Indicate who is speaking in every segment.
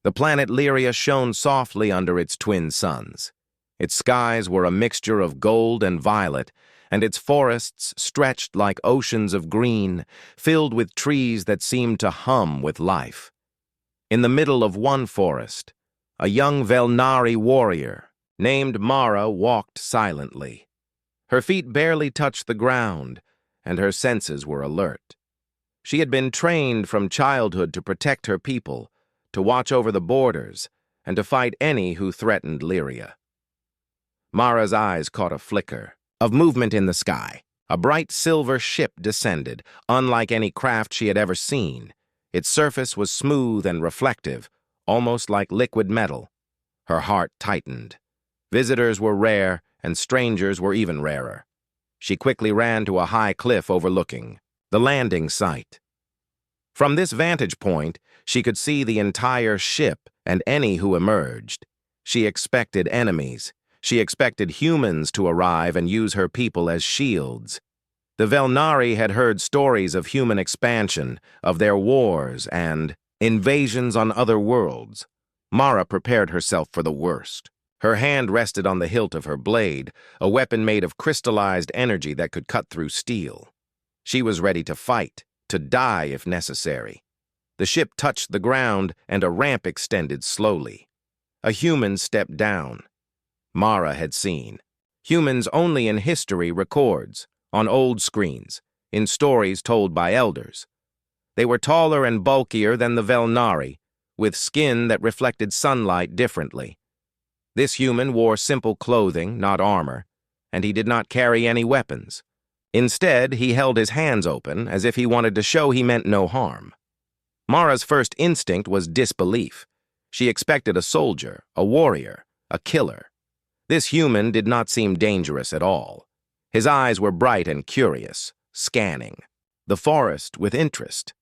Speaker 1: The planet Lyria shone softly under its twin suns. Its skies were a mixture of gold and violet, and its forests stretched like oceans of green, filled with trees that seemed to hum with life. In the middle of one forest, a young Velnari warrior named Mara walked silently. Her feet barely touched the ground, and her senses were alert. She had been trained from childhood to protect her people, to watch over the borders, and to fight any who threatened Lyria. Mara's eyes caught a flicker of movement in the sky. A bright silver ship descended, unlike any craft she had ever seen. Its surface was smooth and reflective, almost like liquid metal. Her heart tightened. Visitors were rare, and strangers were even rarer. She quickly ran to a high cliff overlooking the landing site. From this vantage point, she could see the entire ship and any who emerged. She expected enemies. She expected humans to arrive and use her people as shields. The Velnari had heard stories of human expansion, of their wars and invasions on other worlds. Mara prepared herself for the worst. Her hand rested on the hilt of her blade, a weapon made of crystallized energy that could cut through steel. She was ready to fight, to die if necessary. The ship touched the ground, and a ramp extended slowly. A human stepped down. Mara had seen. Humans only in history records, on old screens, in stories told by elders. They were taller and bulkier than the Velnari, with skin that reflected sunlight differently. This human wore simple clothing, not armor, and he did not carry any weapons. Instead, he held his hands open, as if he wanted to show he meant no harm. Mara's first instinct was disbelief. She expected a soldier, a warrior, a killer. This human did not seem dangerous at all. His eyes were bright and curious, scanning the forest with interest.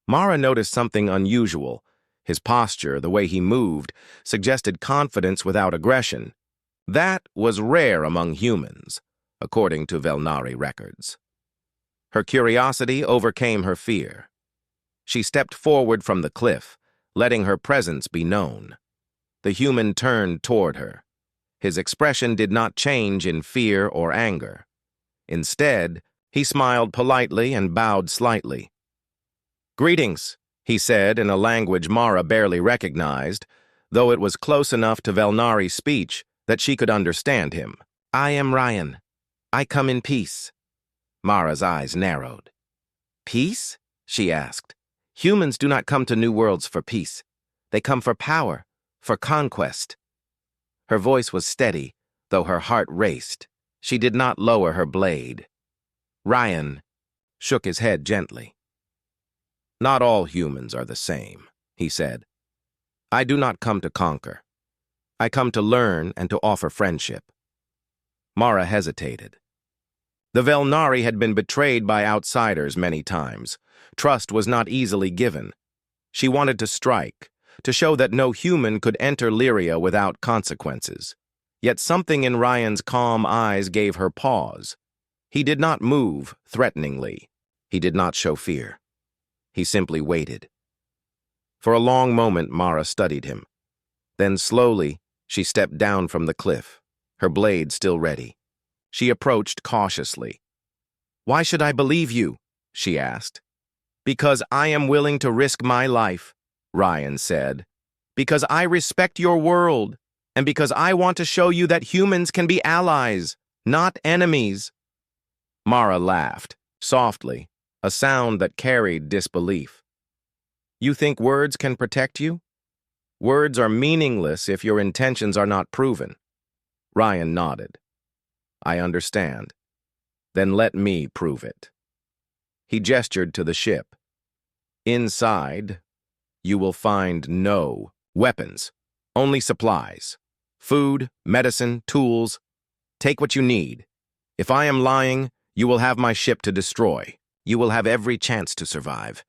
Speaker 1: Mara noticed something unusual. His posture, the way he moved, suggested confidence without aggression. That was rare among humans, according to Velnari records. Her curiosity overcame her fear. She stepped forward from the cliff, letting her presence be known. The human turned toward her. His expression did not change in fear or anger. Instead, he smiled politely and bowed slightly. "Greetings," he said in a language Mara barely recognized, though it was close enough to Velnari's speech that she could understand him. "I am Ryan. I come in peace." Mara's eyes narrowed. "Peace?" she asked. "Humans do not come to New Worlds for peace. They come for power, for conquest." Her voice was steady, though her heart raced. She did not lower her blade. Ryan shook his head gently. "Not all humans are the same," he said. "I do not come to conquer. I come to learn and to offer friendship." Mara hesitated. The Velnari had been betrayed by outsiders many times. Trust was not easily given. She wanted to strike, to show that no human could enter Lyria without consequences. Yet something in Ryan's calm eyes gave her pause. He did not move threateningly. He did not show fear. He simply waited. For a long moment, Mara studied him. Then slowly, she stepped down from the cliff, her blade still ready. She approached cautiously. "Why should I believe you?" she asked. "Because I am willing to risk my life," Ryan said. "Because I respect your world, and because I want to show you that humans can be allies, not enemies." Mara laughed, softly, a sound that carried disbelief. "You think words can protect you? Words are meaningless if your intentions are not proven." Ryan nodded. "I understand. Then let me prove it." He gestured to the ship. "Inside, you will find no weapons, only supplies. Food, medicine, tools. Take what you need. If I am lying, you will have my ship to destroy. You will have every chance to survive.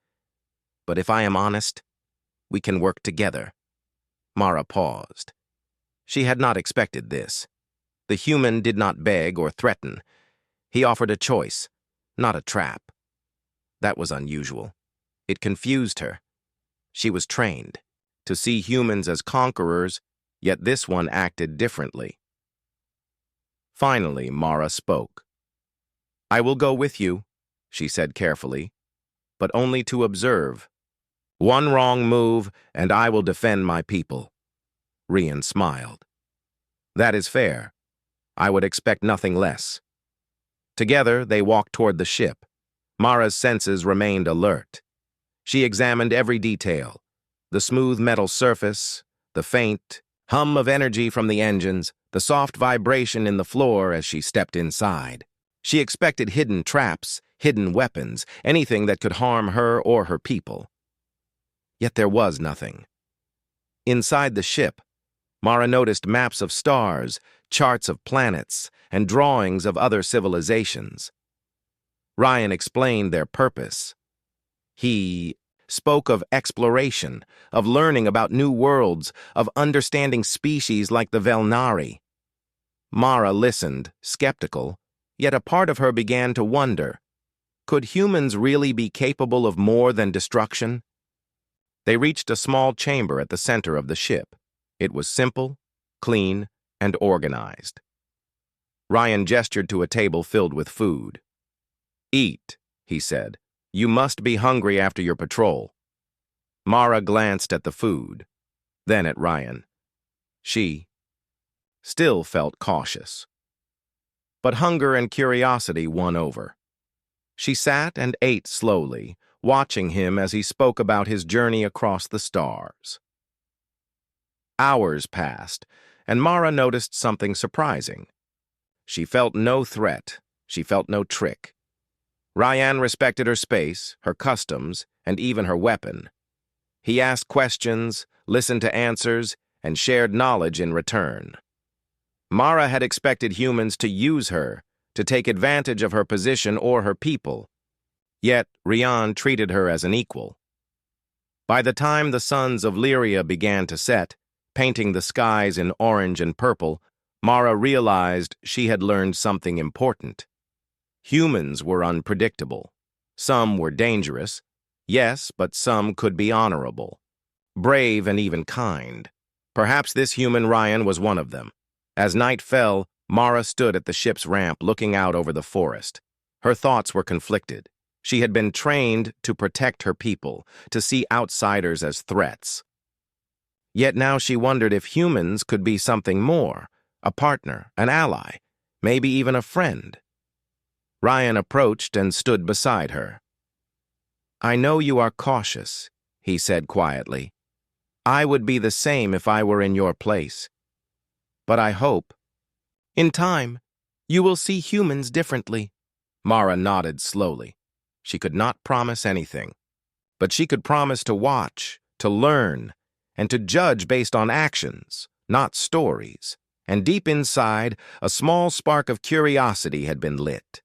Speaker 1: But if I am honest, we can work together." Mara paused. She had not expected this. The human did not beg or threaten. He offered a choice, not a trap. That was unusual. It confused her. She was trained. to see humans as conquerors, yet this one acted differently. Finally, Mara spoke. "I will go with you," she said carefully, "but only to observe. One wrong move, and I will defend my people." Rian smiled. "That is fair. I would expect nothing less." Together, they walked toward the ship. Mara's senses remained alert. She examined every detail: the smooth metal surface, the faint hum of energy from the engines, the soft vibration in the floor as she stepped inside. She expected hidden traps, hidden weapons, anything that could harm her or her people. Yet there was nothing. Inside the ship, Mara noticed maps of stars, charts of planets, and drawings of other civilizations. Ryan explained their purpose. He spoke of exploration, of learning about new worlds, of understanding species like the Velnari. Mara listened, skeptical, yet a part of her began to wonder, could humans really be capable of more than destruction? They reached a small chamber at the center of the ship. It was simple, clean, and organized. Ryan gestured to a table filled with food. "Eat," he said. "You must be hungry after your patrol." Mara glanced at the food, then at Ryan. She still felt cautious. But hunger and curiosity won over. She sat and ate slowly, watching him as he spoke about his journey across the stars. Hours passed, and Mara noticed something surprising. She felt no threat. She felt no trick. Ryan respected her space, her customs, and even her weapon. He asked questions, listened to answers, and shared knowledge in return. Mara had expected humans to use her, to take advantage of her position or her people. Yet Ryan treated her as an equal. By the time the suns of Lyria began to set, painting the skies in orange and purple, Mara realized she had learned something important. Humans were unpredictable. Some were dangerous, yes, but some could be honorable, brave, and even kind. Perhaps this human Ryan was one of them. As night fell, Mara stood at the ship's ramp looking out over the forest. Her thoughts were conflicted. She had been trained to protect her people, to see outsiders as threats. Yet now she wondered if humans could be something more, a partner, an ally, maybe even a friend. Ryan approached and stood beside her. "I know you are cautious," he said quietly. "I would be the same if I were in your place. But I hope, in time, you will see humans differently." Mara nodded slowly. She could not promise anything, but she could promise to watch, to learn, and to judge based on actions, not stories. And deep inside, a small spark of curiosity had been lit.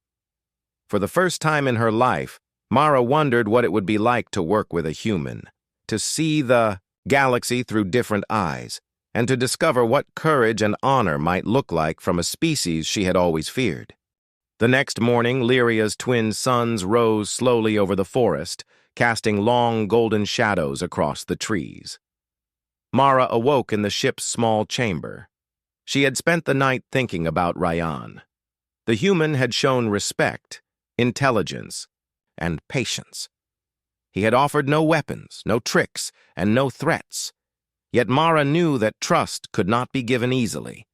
Speaker 1: For the first time in her life, Mara wondered what it would be like to work with a human, to see the galaxy through different eyes, and to discover what courage and honor might look like from a species she had always feared. The next morning, Lyria's twin suns rose slowly over the forest, casting long golden shadows across the trees. Mara awoke in the ship's small chamber. She had spent the night thinking about Ryan. The human had shown respect, intelligence, and patience. He had offered no weapons, no tricks, and no threats. Yet Mara knew that trust could not be given easily.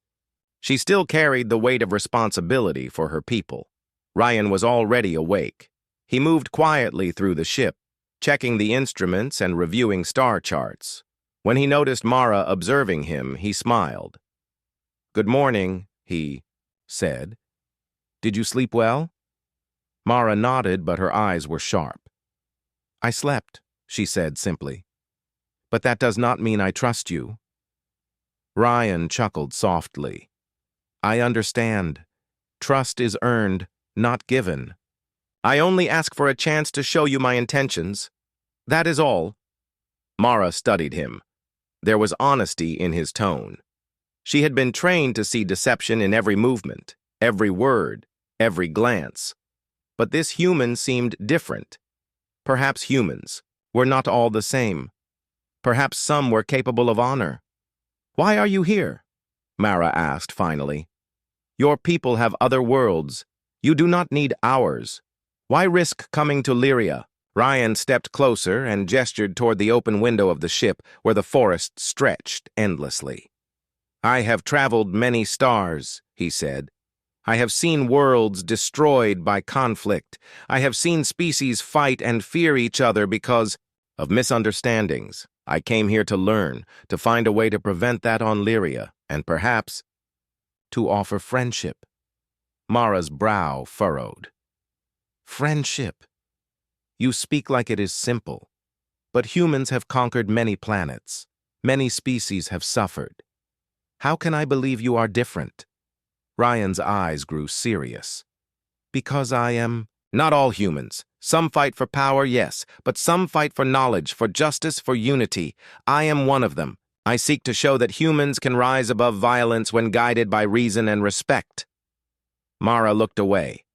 Speaker 1: She still carried the weight of responsibility for her people. Ryan was already awake. He moved quietly through the ship, checking the instruments and reviewing star charts. When he noticed Mara observing him, he smiled. "Good morning," he said. "Did you sleep well?" Mara nodded, but her eyes were sharp. "I slept," she said simply. "But that does not mean I trust you." Ryan chuckled softly. "I understand. Trust is earned, not given. I only ask for a chance to show you my intentions. That is all." Mara studied him. There was honesty in his tone. She had been trained to see deception in every movement, every word, every glance. But this human seemed different. Perhaps humans were not all the same. Perhaps some were capable of honor. "Why are you here?" Mara asked finally. "Your people have other worlds. You do not need ours. Why risk coming to Lyria?" Ryan stepped closer and gestured toward the open window of the ship where the forest stretched endlessly. "I have traveled many stars," he said. "I have seen worlds destroyed by conflict. I have seen species fight and fear each other because of misunderstandings. I came here to learn, to find a way to prevent that on Lyria, and perhaps to offer friendship." Mara's brow furrowed. "Friendship. You speak like it is simple. But humans have conquered many planets. Many species have suffered. How can I believe you are different?" Ryan's eyes grew serious. "Because I am not all humans. Some fight for power, yes, but some fight for knowledge, for justice, for unity. I am one of them. I seek to show that humans can rise above violence when guided by reason and respect." Mara looked away.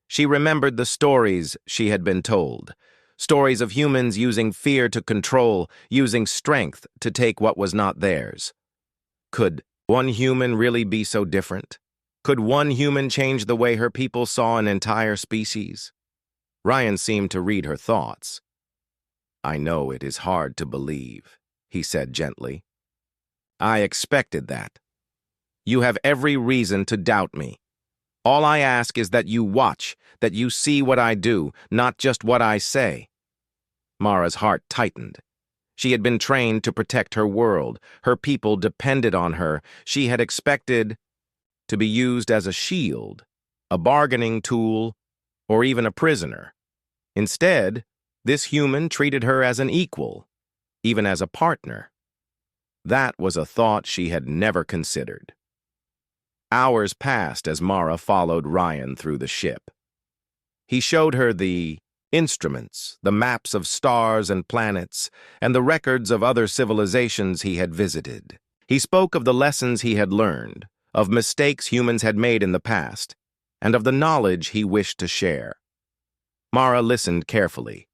Speaker 1: She remembered the stories she had been told. Stories of humans using fear to control, using strength to take what was not theirs. Could one human really be so different? Could one human change the way her people saw an entire species? Ryan seemed to read her thoughts. "I know it is hard to believe," he said gently. "I expected that. You have every reason to doubt me. All I ask is that you watch, that you see what I do, not just what I say." Mara's heart tightened. She had been trained to protect her world. Her people depended on her. She had expected to be used as a shield, a bargaining tool, or even a prisoner. Instead, this human treated her as an equal, even as a partner. That was a thought she had never considered. Hours passed as Mara followed Ryan through the ship. He showed her the instruments, the maps of stars and planets, and the records of other civilizations he had visited. He spoke of the lessons he had learned, of mistakes humans had made in the past, and of the knowledge he wished to share. Mara listened carefully.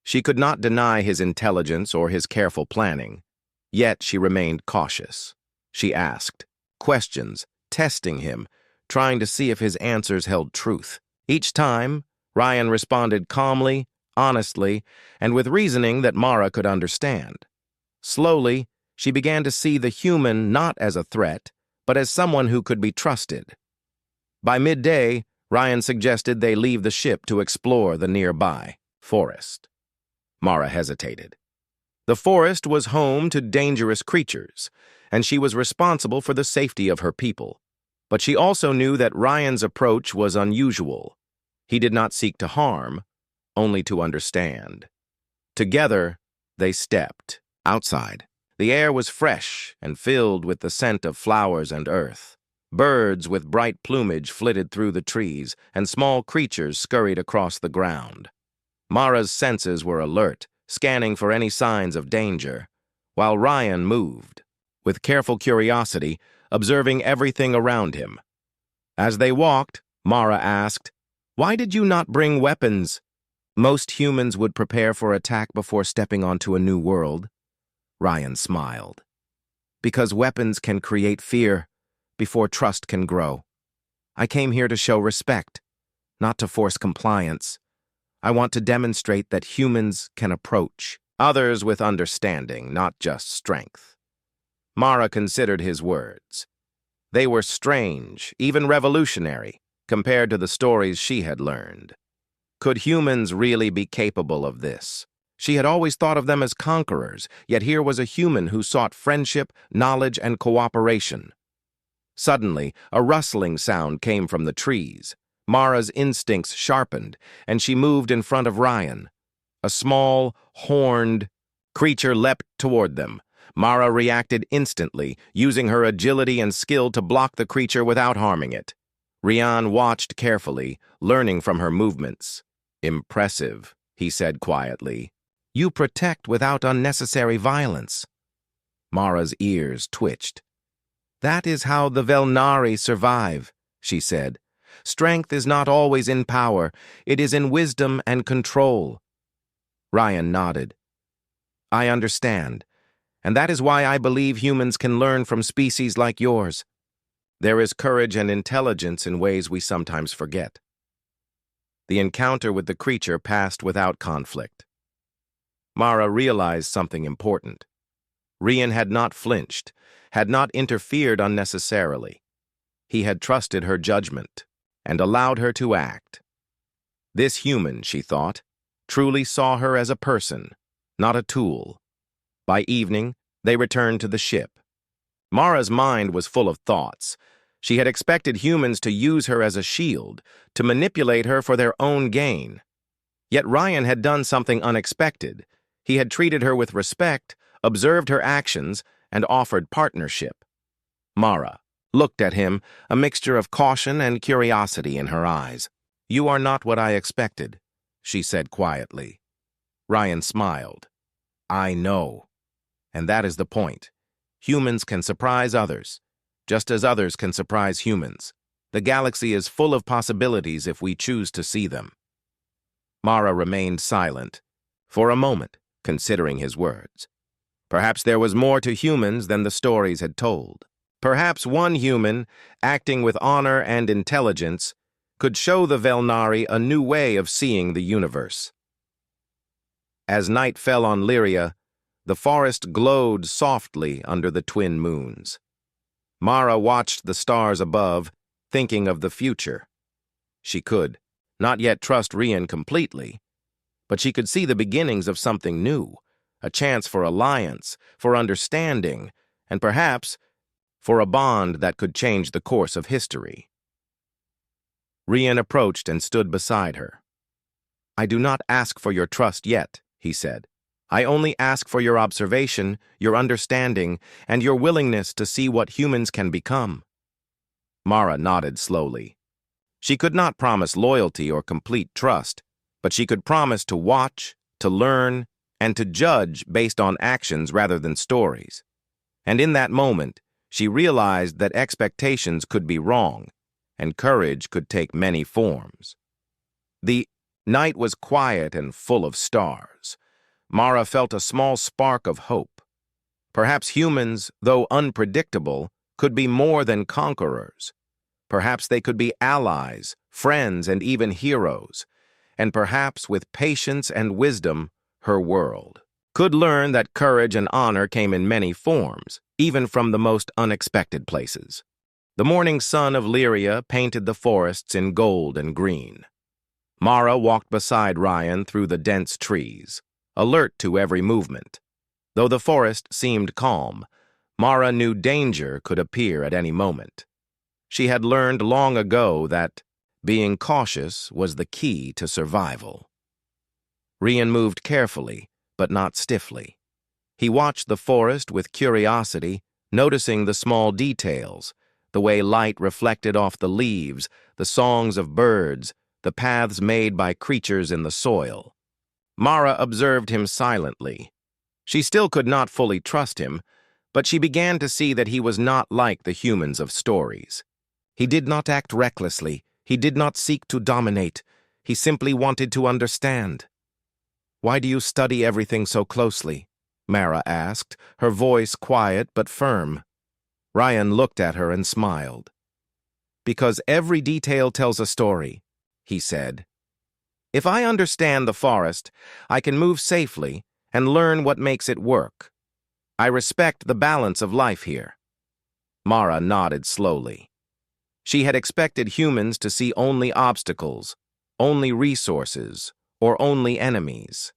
Speaker 1: She could not deny his intelligence or his careful planning, yet she remained cautious. She asked questions, testing him, trying to see if his answers held truth. Each time, Ryan responded calmly, honestly, and with reasoning that Mara could understand. Slowly, she began to see the human not as a threat, but as someone who could be trusted. By midday, Ryan suggested they leave the ship to explore the nearby forest. Mara hesitated. The forest was home to dangerous creatures, and she was responsible for the safety of her people. But she also knew that Ryan's approach was unusual. He did not seek to harm, only to understand. Together, they stepped outside. The air was fresh and filled with the scent of flowers and earth. Birds with bright plumage flitted through the trees, and small creatures scurried across the ground. Mara's senses were alert, scanning for any signs of danger, while Ryan moved, with careful curiosity, observing everything around him. As they walked, Mara asked, "Why did you not bring weapons?" "Most humans would prepare for attack before stepping onto a new world." Ryan smiled. "Because weapons can create fear before trust can grow. I came here to show respect, not to force compliance. I want to demonstrate that humans can approach others with understanding, not just strength." Mara considered his words. They were strange, even revolutionary, compared to the stories she had learned. Could humans really be capable of this? She had always thought of them as conquerors, yet here was a human who sought friendship, knowledge, and cooperation. Suddenly, a rustling sound came from the trees. Mara's instincts sharpened, and she moved in front of Ryan. A small, horned creature leapt toward them. Mara reacted instantly, using her agility and skill to block the creature without harming it. Ryan watched carefully, learning from her movements. "Impressive," he said quietly. "You protect without unnecessary violence." Mara's ears twitched. "That is how the Velnari survive," she said. "Strength is not always in power. It is in wisdom and control." Ryan nodded. I understand, and that is why I believe humans can learn from species like yours. There is courage and intelligence in ways we sometimes forget. The encounter with the creature passed without conflict. Mara realized something important. Rian had not flinched, had not interfered unnecessarily. He had trusted her judgment and allowed her to act. This human, she thought, truly saw her as a person, not a tool. By evening, they returned to the ship. Mara's mind was full of thoughts. She had expected humans to use her as a shield, to manipulate her for their own gain. Yet Ryan had done something unexpected. He had treated her with respect, observed her actions, and offered partnership. Mara looked at him, a mixture of caution and curiosity in her eyes. "You are not what I expected," she said quietly. Ryan smiled. "I know. And that is the point. Humans can surprise others, just as others can surprise humans. The galaxy is full of possibilities if we choose to see them." Mara remained silent, for a moment, considering his words. Perhaps there was more to humans than the stories had told. Perhaps one human, acting with honor and intelligence, could show the Velnari a new way of seeing the universe. As night fell on Lyria, the forest glowed softly under the twin moons. Mara watched the stars above, thinking of the future. She could not yet trust Rian completely, but she could see the beginnings of something new, a chance for alliance, for understanding, and perhaps for a bond that could change the course of history. Rian approached and stood beside her. "I do not ask for your trust yet," he said. "I only ask for your observation, your understanding, and your willingness to see what humans can become." Mara nodded slowly. She could not promise loyalty or complete trust, but she could promise to watch, to learn, and to judge based on actions rather than stories. And in that moment, she realized that expectations could be wrong, and courage could take many forms. The night was quiet and full of stars. Mara felt a small spark of hope. Perhaps humans, though unpredictable, could be more than conquerors. Perhaps they could be allies, friends, and even heroes. And perhaps, with patience and wisdom, her world could learn that courage and honor came in many forms, even from the most unexpected places. The morning sun of Lyria painted the forests in gold and green. Mara walked beside Ryan through the dense trees, alert to every movement. Though the forest seemed calm, Mara knew danger could appear at any moment. She had learned long ago that being cautious was the key to survival. Rian moved carefully, but not stiffly. He watched the forest with curiosity, noticing the small details, the way light reflected off the leaves, the songs of birds, the paths made by creatures in the soil. Mara observed him silently. She still could not fully trust him, but she began to see that he was not like the humans of stories. He did not act recklessly. He did not seek to dominate. He simply wanted to understand. "Why do you study everything so closely?" Mara asked, her voice quiet but firm. Ryan looked at her and smiled. "Because every detail tells a story," he said. "If I understand the forest, I can move safely and learn what makes it work. I respect the balance of life here." Mara nodded slowly. She had expected humans to see only obstacles, only resources, or only enemies.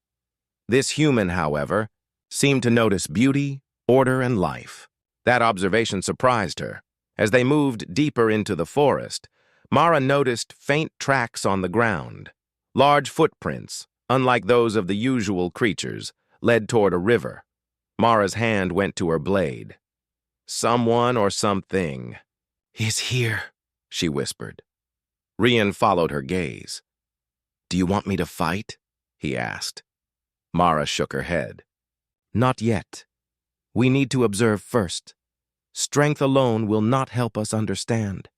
Speaker 1: This human, however, seemed to notice beauty, order, and life. That observation surprised her. As they moved deeper into the forest, Mara noticed faint tracks on the ground. Large footprints, unlike those of the usual creatures, led toward a river. Mara's hand went to her blade. "Someone or something." "He's here," she whispered. Rian followed her gaze. "Do you want me to fight?" he asked. Mara shook her head. "Not yet. We need to observe first. Strength alone will not help us understand."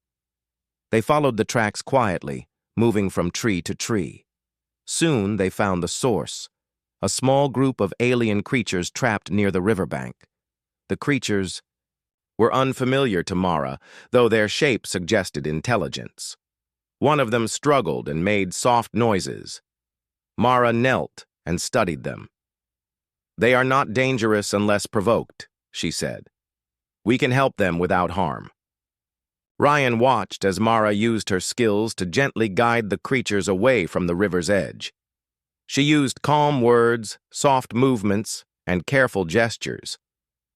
Speaker 1: They followed the tracks quietly, moving from tree to tree. Soon they found the source, a small group of alien creatures trapped near the riverbank. The creatures were unfamiliar to Mara, though their shape suggested intelligence. One of them struggled and made soft noises. Mara knelt and studied them. "They are not dangerous unless provoked," she said. "We can help them without harm." Ryan watched as Mara used her skills to gently guide the creatures away from the river's edge. She used calm words, soft movements, and careful gestures.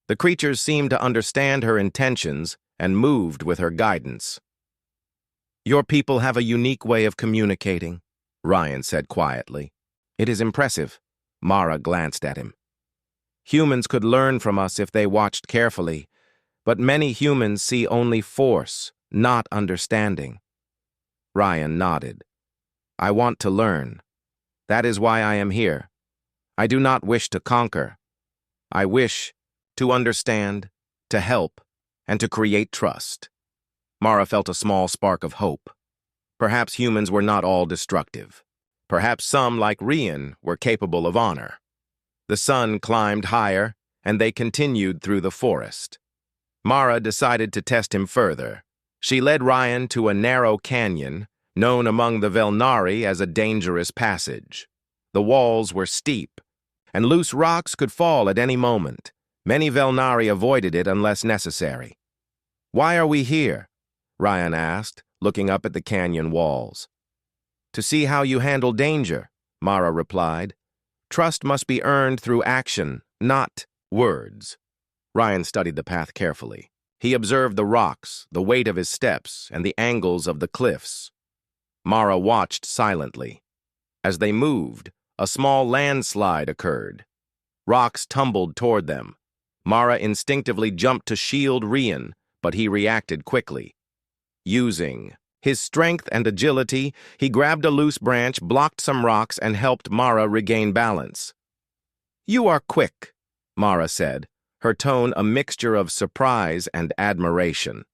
Speaker 1: The creatures seemed to understand her intentions and moved with her guidance. "Your people have a unique way of communicating," Ryan said quietly. "It is impressive." Mara glanced at him. "Humans could learn from us if they watched carefully, but many humans see only force, not understanding." Ryan nodded. "I want to learn. That is why I am here. I do not wish to conquer. I wish to understand, to help, and to create trust." Mara felt a small spark of hope. Perhaps humans were not all destructive. Perhaps some, like Ryan, were capable of honor. The sun climbed higher, and they continued through the forest. Mara decided to test him further. She led Ryan to a narrow canyon, known among the Velnari as a dangerous passage. The walls were steep, and loose rocks could fall at any moment. Many Velnari avoided it unless necessary. "Why are we here?" Ryan asked, looking up at the canyon walls. "To see how you handle danger," Mara replied. "Trust must be earned through action, not words." Ryan studied the path carefully. He observed the rocks, the weight of his steps, and the angles of the cliffs. Mara watched silently. As they moved, a small landslide occurred. Rocks tumbled toward them. Mara instinctively jumped to shield Ryan, but he reacted quickly. Using his strength and agility, he grabbed a loose branch, blocked some rocks, and helped Mara regain balance. "You are quick," Mara said, her tone a mixture of surprise and admiration.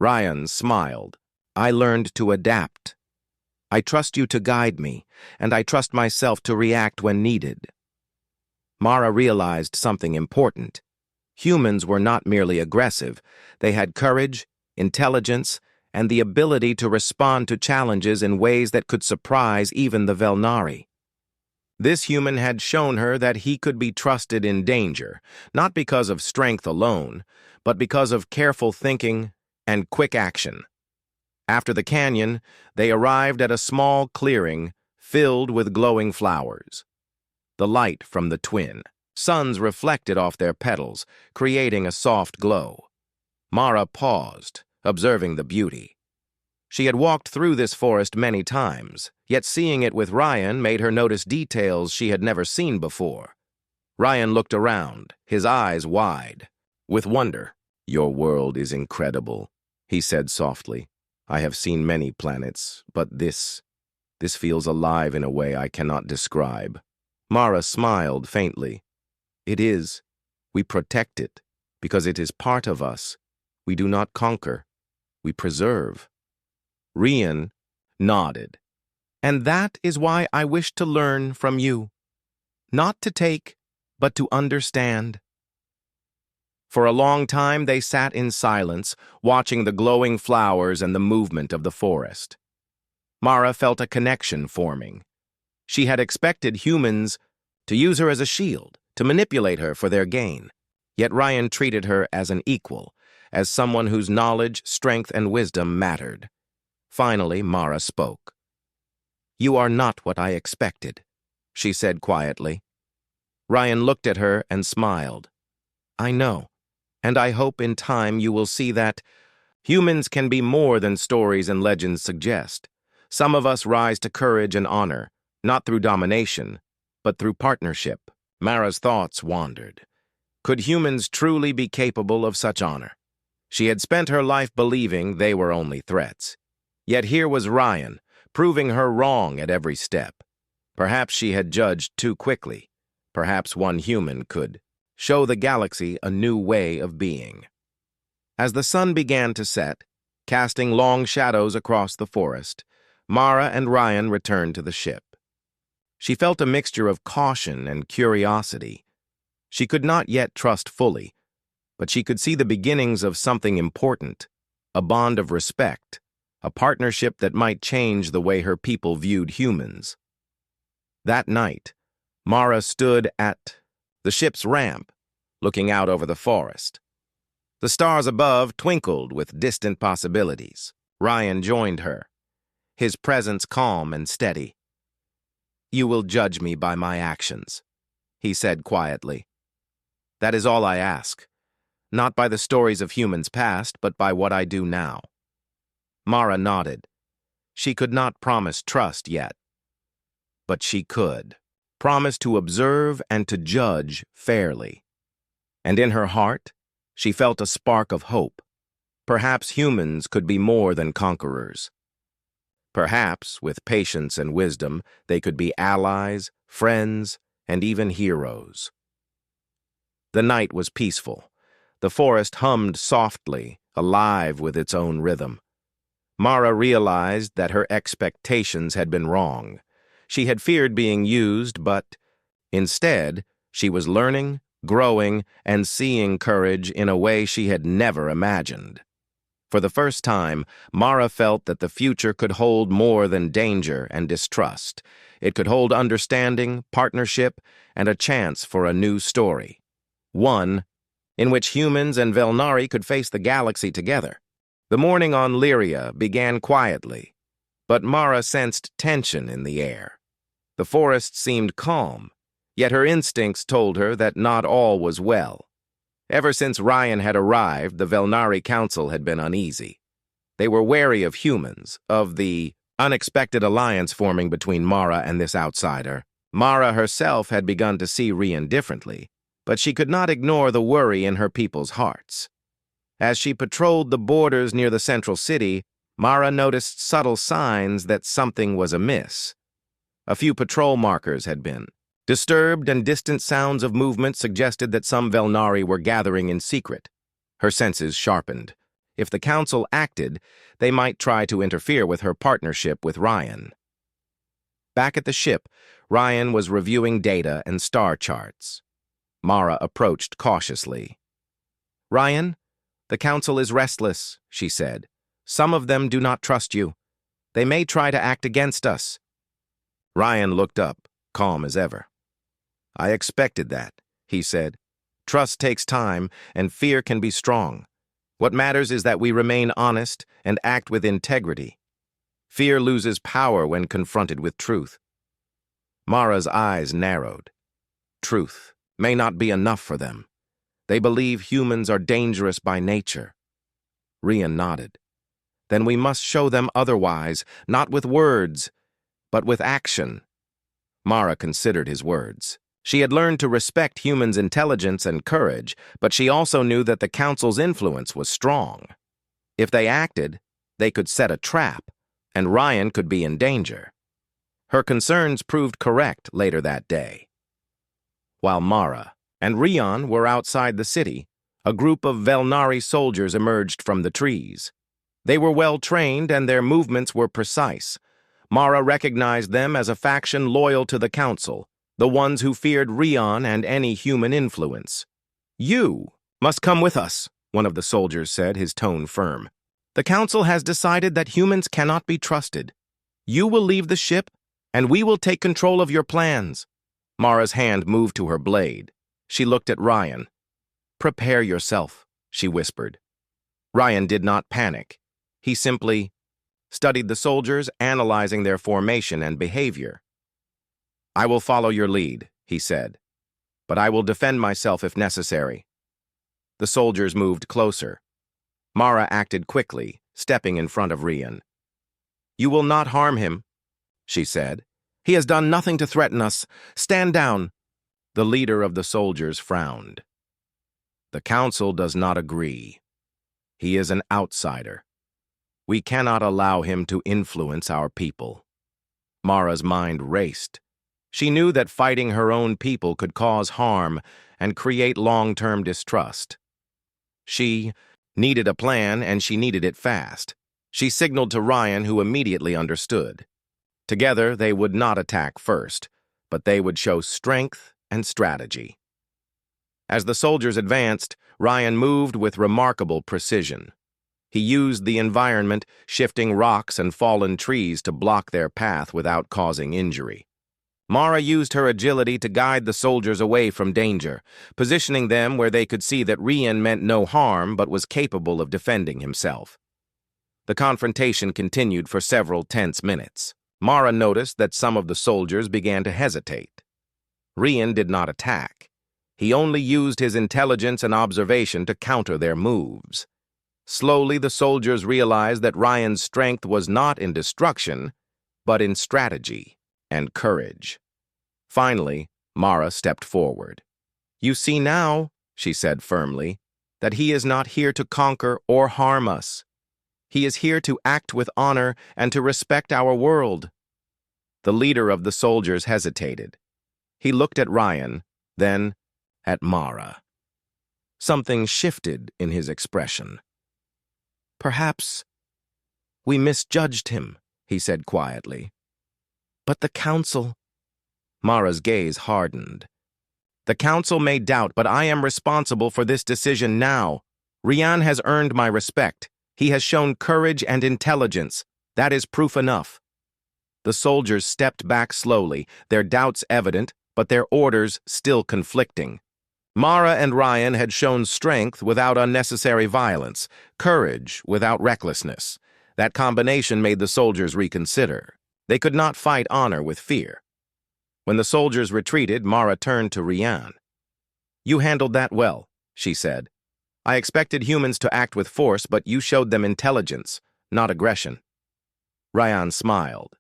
Speaker 1: Ryan smiled. "I learned to adapt. I trust you to guide me, and I trust myself to react when needed." Mara realized something important. Humans were not merely aggressive. They had courage, intelligence, and the ability to respond to challenges in ways that could surprise even the Velnari. This human had shown her that he could be trusted in danger, not because of strength alone, but because of careful thinking and quick action. After the canyon, they arrived at a small clearing filled with glowing flowers. The light from the twin suns reflected off their petals, creating a soft glow. Mara paused, observing the beauty. She had walked through this forest many times, yet seeing it with Ryan made her notice details she had never seen before. Ryan looked around, his eyes wide, with wonder. "Your world is incredible," he said softly. "I have seen many planets, but this feels alive in a way I cannot describe." Mara smiled faintly. "It is. We protect it, because it is part of us. We do not conquer. We preserve." Ryan nodded. "And that is why I wish to learn from you. Not to take, but to understand." For a long time they sat in silence, watching the glowing flowers and the movement of the forest. Mara felt a connection forming. She had expected humans to use her as a shield, to manipulate her for their gain. Yet Ryan treated her as an equal, as someone whose knowledge, strength, and wisdom mattered. Finally, Mara spoke. "You are not what I expected," she said quietly. Ryan looked at her and smiled. "I know, and I hope in time you will see that humans can be more than stories and legends suggest. Some of us rise to courage and honor, not through domination, but through partnership." Mara's thoughts wandered. Could humans truly be capable of such honor? She had spent her life believing they were only threats. Yet here was Ryan, proving her wrong at every step. Perhaps she had judged too quickly. Perhaps one human could show the galaxy a new way of being. As the sun began to set, casting long shadows across the forest, Mara and Ryan returned to the ship. She felt a mixture of caution and curiosity. She could not yet trust fully, but she could see the beginnings of something important, a bond of respect, a partnership that might change the way her people viewed humans. That night, Mara stood at the ship's ramp, looking out over the forest. The stars above twinkled with distant possibilities. Ryan joined her, his presence calm and steady. "You will judge me by my actions," he said quietly. "That is all I ask, not by the stories of humans past, but by what I do now." Mara nodded. She could not promise trust yet, but she could promise to observe and to judge fairly. And in her heart, she felt a spark of hope. Perhaps humans could be more than conquerors. Perhaps, with patience and wisdom, they could be allies, friends, and even heroes. The night was peaceful. The forest hummed softly, alive with its own rhythm. Mara realized that her expectations had been wrong. She had feared being used, but instead, she was learning, growing, and seeing courage in a way she had never imagined. For the first time, Mara felt that the future could hold more than danger and distrust. It could hold understanding, partnership, and a chance for a new story. One in which humans and Velnari could face the galaxy together. The morning on Lyria began quietly, but Mara sensed tension in the air. The forest seemed calm, yet her instincts told her that not all was well. Ever since Ryan had arrived, the Velnari Council had been uneasy. They were wary of humans, of the unexpected alliance forming between Mara and this outsider. Mara herself had begun to see Ryan differently, but she could not ignore the worry in her people's hearts. As she patrolled the borders near the central city, Mara noticed subtle signs that something was amiss. A few patrol markers had been disturbed, and distant sounds of movement suggested that some Velnari were gathering in secret. Her senses sharpened. If the council acted, they might try to interfere with her partnership with Ryan. Back at the ship, Ryan was reviewing data and star charts. Mara approached cautiously. "Ryan, the council is restless," she said. "Some of them do not trust you. They may try to act against us." Ryan looked up, calm as ever. "I expected that," he said. "Trust takes time, and fear can be strong. What matters is that we remain honest and act with integrity. Fear loses power when confronted with truth." Mara's eyes narrowed. Truth may not be enough for them. They believe humans are dangerous by nature. Ryan nodded. "Then we must show them otherwise, not with words, but with action." Mara considered his words. She had learned to respect humans' intelligence and courage, but she also knew that the council's influence was strong. If they acted, they could set a trap, and Ryan could be in danger. Her concerns proved correct later that day. While Mara and Ryan were outside the city, a group of Velnari soldiers emerged from the trees. They were well-trained, and their movements were precise. Mara recognized them as a faction loyal to the council, the ones who feared Ryan and any human influence. "You must come with us," one of the soldiers said, his tone firm. "The council has decided that humans cannot be trusted. You will leave the ship, and we will take control of your plans." Mara's hand moved to her blade. She looked at Ryan. "Prepare yourself," she whispered. Ryan did not panic. He simply studied the soldiers, analyzing their formation and behavior. "I will follow your lead," he said, "but I will defend myself if necessary." The soldiers moved closer. Mara acted quickly, stepping in front of Ryan. "You will not harm him," she said. "He has done nothing to threaten us. Stand down." The leader of the soldiers frowned. "The council does not agree. He is an outsider. We cannot allow him to influence our people." Mara's mind raced. She knew that fighting her own people could cause harm and create long-term distrust. She needed a plan, and she needed it fast. She signaled to Ryan, who immediately understood. Together, they would not attack first. but they would show strength and strategy. As the soldiers advanced, Ryan moved with remarkable precision. He used the environment, shifting rocks and fallen trees to block their path without causing injury. Mara used her agility to guide the soldiers away from danger, positioning them where they could see that Ryan meant no harm but was capable of defending himself. The confrontation continued for several tense minutes. Mara noticed that some of the soldiers began to hesitate. Ryan did not attack. He only used his intelligence and observation to counter their moves. Slowly, the soldiers realized that Ryan's strength was not in destruction, but in strategy and courage. Finally, Mara stepped forward. "You see now," she said firmly, "that he is not here to conquer or harm us. He is here to act with honor and to respect our world." The leader of the soldiers hesitated. He looked at Ryan, then at Mara. Something shifted in his expression. "Perhaps we misjudged him," he said quietly. "But the council—" Mara's gaze hardened. "The council may doubt, but I am responsible for this decision now. Ryan has earned my respect. He has shown courage and intelligence. That is proof enough." The soldiers stepped back slowly, their doubts evident, but their orders still conflicting. Mara and Ryan had shown strength without unnecessary violence, courage without recklessness. That combination made the soldiers reconsider. They could not fight honor with fear. When the soldiers retreated, Mara turned to Ryan. "You handled that well," she said. "I expected humans to act with force, but you showed them intelligence, not aggression." Ryan smiled.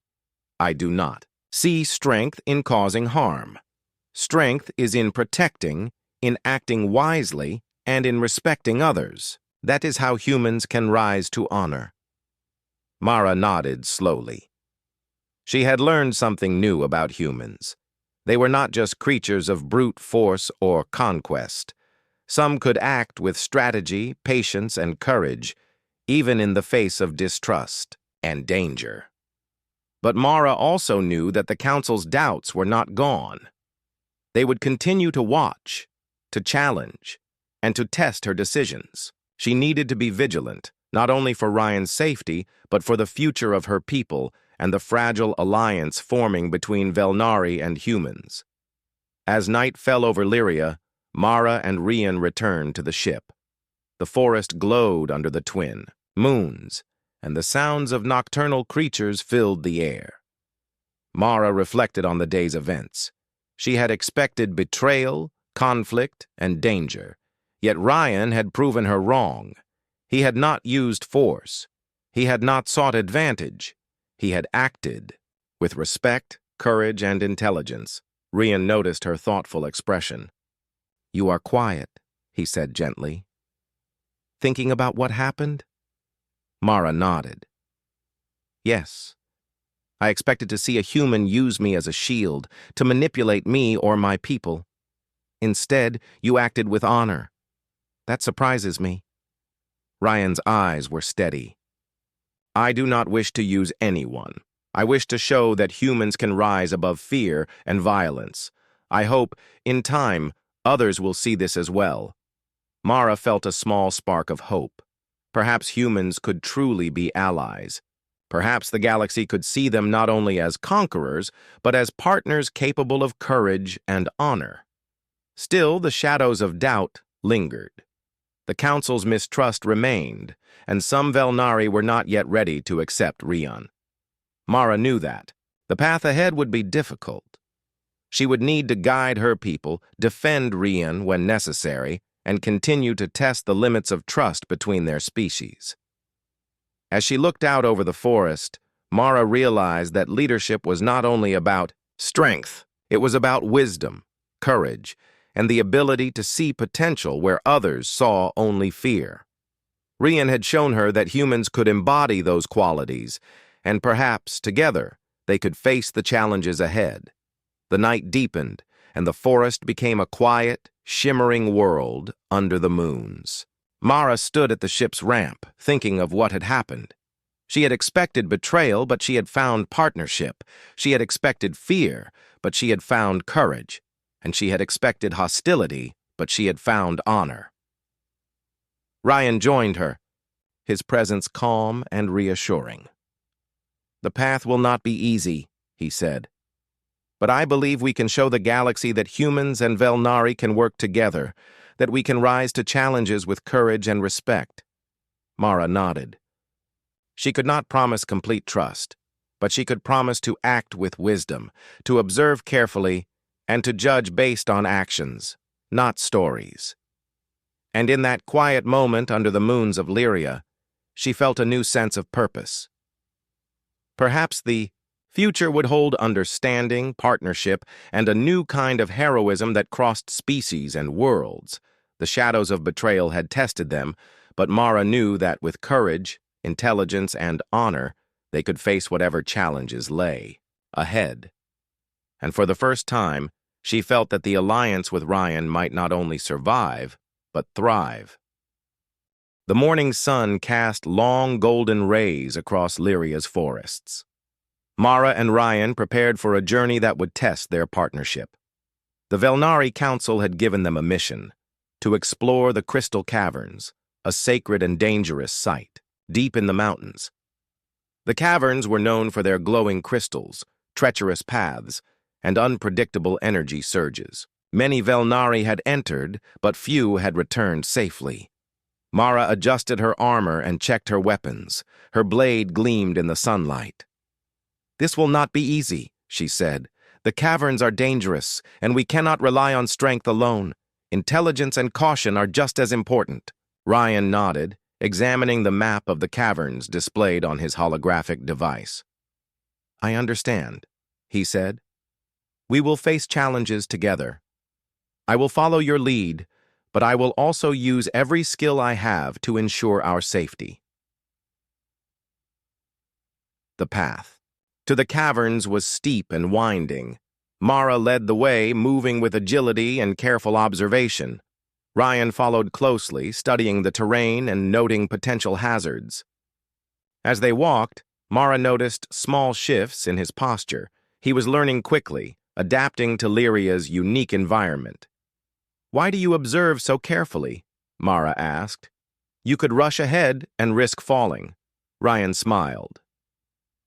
Speaker 1: "I do not see strength in causing harm. Strength is in protecting, in acting wisely, and in respecting others. That is how humans can rise to honor." Mara nodded slowly. She had learned something new about humans. They were not just creatures of brute force or conquest. Some could act with strategy, patience, and courage, even in the face of distrust and danger. But Mara also knew that the council's doubts were not gone. They would continue to watch, to challenge, and to test her decisions. She needed to be vigilant, not only for Ryan's safety, but for the future of her people and the fragile alliance forming between Velnari and humans. As night fell over Lyria, Mara and Ryan returned to the ship. The forest glowed under the twin moons, and the sounds of nocturnal creatures filled the air. Mara reflected on the day's events. She had expected betrayal, conflict, and danger, yet Ryan had proven her wrong. He had not used force. He had not sought advantage. He had acted with respect, courage, and intelligence. Ryan noticed her thoughtful expression. "You are quiet," he said gently. "Thinking about what happened?" Mara nodded. "Yes. I expected to see a human use me as a shield, to manipulate me or my people. Instead, you acted with honor. That surprises me." Ryan's eyes were steady. "I do not wish to use anyone. I wish to show that humans can rise above fear and violence. I hope, in time, others will see this as well." Mara felt a small spark of hope. Perhaps humans could truly be allies. Perhaps the galaxy could see them not only as conquerors, but as partners capable of courage and honor. Still, the shadows of doubt lingered. The council's mistrust remained, and some Velnari were not yet ready to accept Ryan. Mara knew that. The path ahead would be difficult. She would need to guide her people, defend Ryan when necessary, and continue to test the limits of trust between their species. As she looked out over the forest, Mara realized that leadership was not only about strength, it was about wisdom, courage, and the ability to see potential where others saw only fear. Ryan had shown her that humans could embody those qualities, and perhaps, together, they could face the challenges ahead. The night deepened, and the forest became a quiet, shimmering world under the moons. Mara stood at the ship's ramp, thinking of what had happened. She had expected betrayal, but she had found partnership. She had expected fear, but she had found courage, and she had expected hostility, but she had found honor. Ryan joined her, his presence calm and reassuring. "The path will not be easy," he said. "But I believe we can show the galaxy that humans and Velnari can work together, that we can rise to challenges with courage and respect." Mara nodded. She could not promise complete trust, but she could promise to act with wisdom, to observe carefully, and to judge based on actions, not stories. And in that quiet moment under the moons of Lyria, she felt a new sense of purpose. Perhaps the future would hold understanding, partnership, and a new kind of heroism that crossed species and worlds. The shadows of betrayal had tested them, but Mara knew that with courage, intelligence, and honor, they could face whatever challenges lay ahead. And for the first time, she felt that the alliance with Ryan might not only survive, but thrive. The morning sun cast long golden rays across Lyria's forests. Mara and Ryan prepared for a journey that would test their partnership. The Velnari Council had given them a mission: to explore the Crystal Caverns, a sacred and dangerous site, deep in the mountains. The caverns were known for their glowing crystals, treacherous paths, and unpredictable energy surges. Many Velnari had entered, but few had returned safely. Mara adjusted her armor and checked her weapons. Her blade gleamed in the sunlight. "This will not be easy," she said. "The caverns are dangerous, and we cannot rely on strength alone. Intelligence and caution are just as important." Ryan nodded, examining the map of the caverns displayed on his holographic device. "I understand," he said. "We will face challenges together. I will follow your lead, but I will also use every skill I have to ensure our safety." The path to the caverns was steep and winding. Mara led the way, moving with agility and careful observation. Ryan followed closely, studying the terrain and noting potential hazards. As they walked, Mara noticed small shifts in his posture. He was learning quickly, adapting to Lyria's unique environment. "Why do you observe so carefully?" Mara asked. "You could rush ahead and risk falling." Ryan smiled.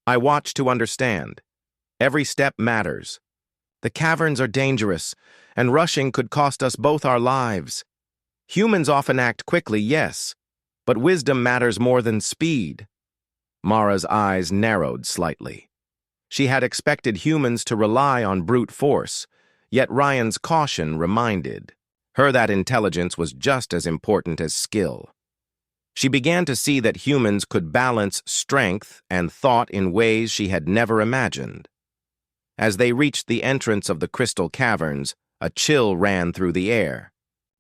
Speaker 1: "I watch to understand. Every step matters. The caverns are dangerous, and rushing could cost us both our lives. Humans often act quickly, yes, but wisdom matters more than speed." Mara's eyes narrowed slightly. She had expected humans to rely on brute force, yet Ryan's caution reminded her that intelligence was just as important as skill. She began to see that humans could balance strength and thought in ways she had never imagined. As they reached the entrance of the crystal caverns, a chill ran through the air.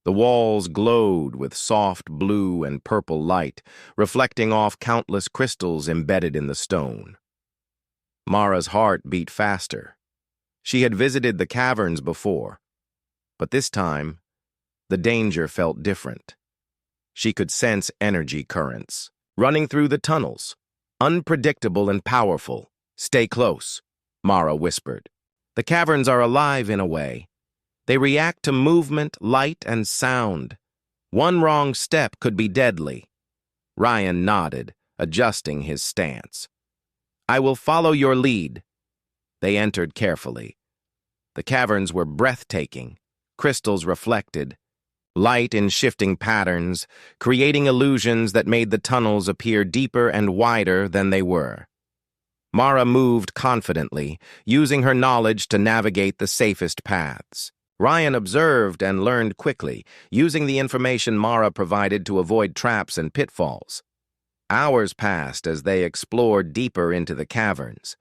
Speaker 1: The walls glowed with soft blue and purple light, reflecting off countless crystals embedded in the stone. Mara's heart beat faster. She had visited the caverns before, but this time, the danger felt different. She could sense energy currents running through the tunnels, unpredictable and powerful. "Stay close," Mara whispered. "The caverns are alive in a way. They react to movement, light, and sound. One wrong step could be deadly." Ryan nodded, adjusting his stance. "I will follow your lead." They entered carefully. The caverns were breathtaking. Crystals reflected, light in shifting patterns, creating illusions that made the tunnels appear deeper and wider than they were. Mara moved confidently, using her knowledge to navigate the safest paths. Ryan observed and learned quickly, using the information Mara provided to avoid traps and pitfalls. Hours passed as they explored deeper into the caverns.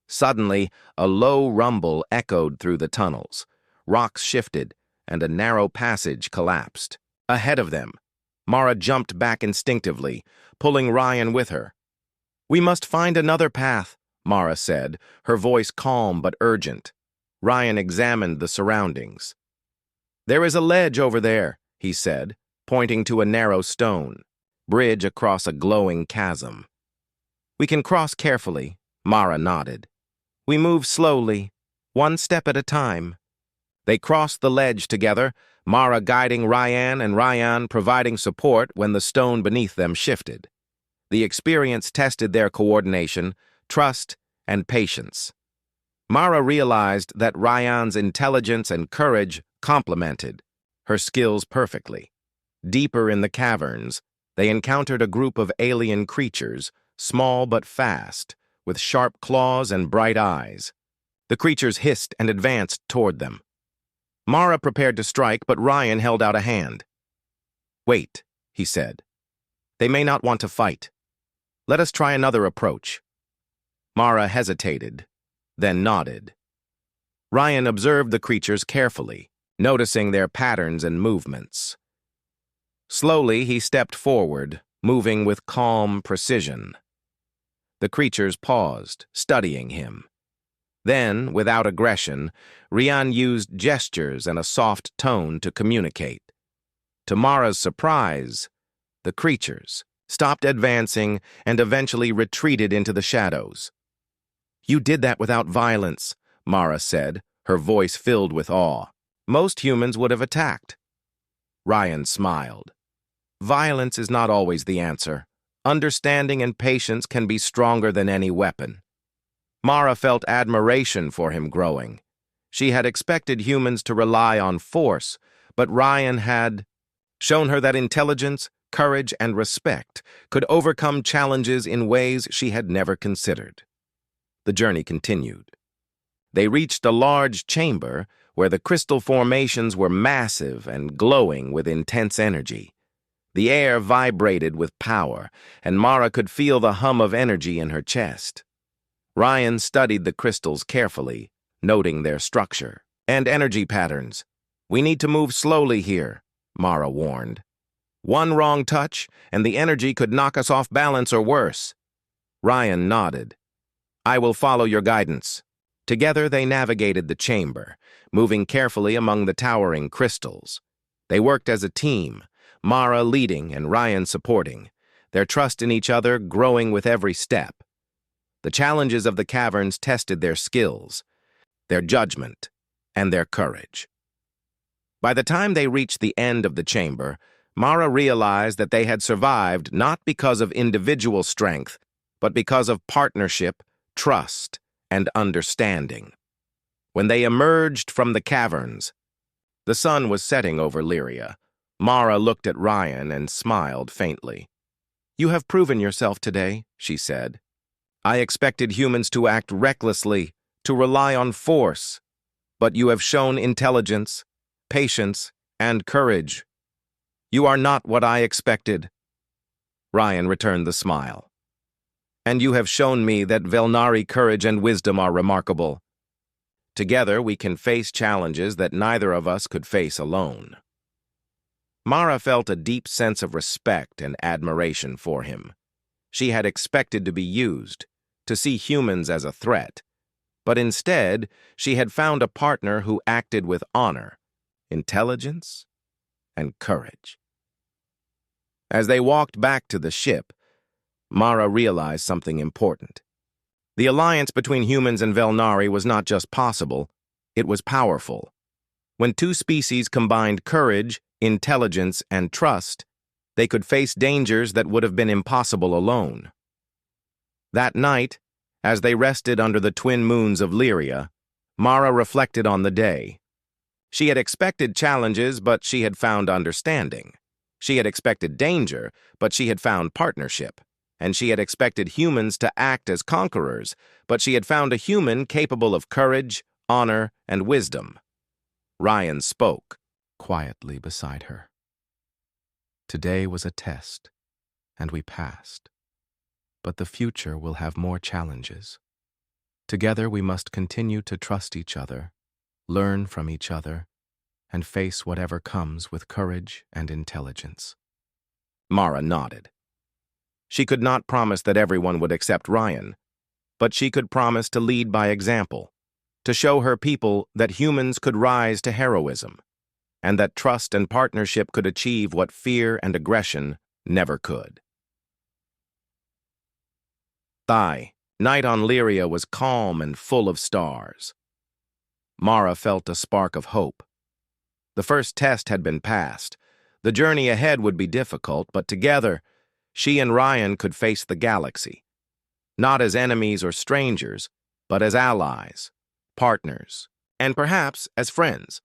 Speaker 1: Suddenly, a low rumble echoed through the tunnels. Rocks shifted, and a narrow passage collapsed. Ahead of them, Mara jumped back instinctively, pulling Ryan with her. "We must find another path," Mara said, her voice calm but urgent. Ryan examined the surroundings. "There is a ledge over there," he said, pointing to a narrow stone bridge across a glowing chasm. "We can cross carefully," Mara nodded. "We move slowly, one step at a time. They crossed the ledge together, Mara guiding Ryan and Ryan providing support when the stone beneath them shifted. The experience tested their coordination, trust, and patience. Mara realized that Ryan's intelligence and courage complemented her skills perfectly. Deeper in the caverns, they encountered a group of alien creatures, small but fast, with sharp claws and bright eyes. The creatures hissed and advanced toward them. Mara prepared to strike, but Ryan held out a hand. "Wait," he said. "They may not want to fight. Let us try another approach." Mara hesitated, then nodded. Ryan observed the creatures carefully, noticing their patterns and movements. Slowly, he stepped forward, moving with calm precision. The creatures paused, studying him. Then, without aggression, Ryan used gestures and a soft tone to communicate. To Mara's surprise, the creatures stopped advancing and eventually retreated into the shadows. "You did that without violence," Mara said, her voice filled with awe. "Most humans would have attacked." Ryan smiled. "Violence is not always the answer. Understanding and patience can be stronger than any weapon." Mara felt admiration for him growing. She had expected humans to rely on force, but Ryan had shown her that intelligence, courage, and respect could overcome challenges in ways she had never considered. The journey continued. They reached a large chamber where the crystal formations were massive and glowing with intense energy. The air vibrated with power, and Mara could feel the hum of energy in her chest. Ryan studied the crystals carefully, noting their structure and energy patterns. "We need to move slowly here," Mara warned. "One wrong touch, and the energy could knock us off balance or worse." Ryan nodded. "I will follow your guidance." Together they navigated the chamber, moving carefully among the towering crystals. They worked as a team, Mara leading and Ryan supporting, their trust in each other growing with every step. The challenges of the caverns tested their skills, their judgment, and their courage. By the time they reached the end of the chamber, Mara realized that they had survived not because of individual strength, but because of partnership, trust, and understanding. When they emerged from the caverns, the sun was setting over Lyria. Mara looked at Ryan and smiled faintly. "You have proven yourself today," she said. "I expected humans to act recklessly, to rely on force, but you have shown intelligence, patience, and courage. You are not what I expected." Ryan returned the smile. "And you have shown me that Velnari courage and wisdom are remarkable. Together we can face challenges that neither of us could face alone." Mara felt a deep sense of respect and admiration for him. She had expected to be used, to see humans as a threat, but instead she had found a partner who acted with honor, intelligence, and courage. As they walked back to the ship, Mara realized something important. The alliance between humans and Velnari was not just possible, it was powerful. When two species combined courage, intelligence, and trust, they could face dangers that would have been impossible alone. That night, as they rested under the twin moons of Lyria, Mara reflected on the day. She had expected challenges, but she had found understanding. She had expected danger, but she had found partnership. And she had expected humans to act as conquerors, but she had found a human capable of courage, honor, and wisdom. Ryan spoke quietly beside her. "Today was a test, and we passed. But the future will have more challenges. Together we must continue to trust each other, learn from each other, and face whatever comes with courage and intelligence." Mara nodded. She could not promise that everyone would accept Ryan, but she could promise to lead by example, to show her people that humans could rise to heroism, and that trust and partnership could achieve what fear and aggression never could. Night on Lyria was calm and full of stars. Mara felt a spark of hope. The first test had been passed. The journey ahead would be difficult, but together, she and Ryan could face the galaxy. Not as enemies or strangers, but as allies, partners, and perhaps as friends.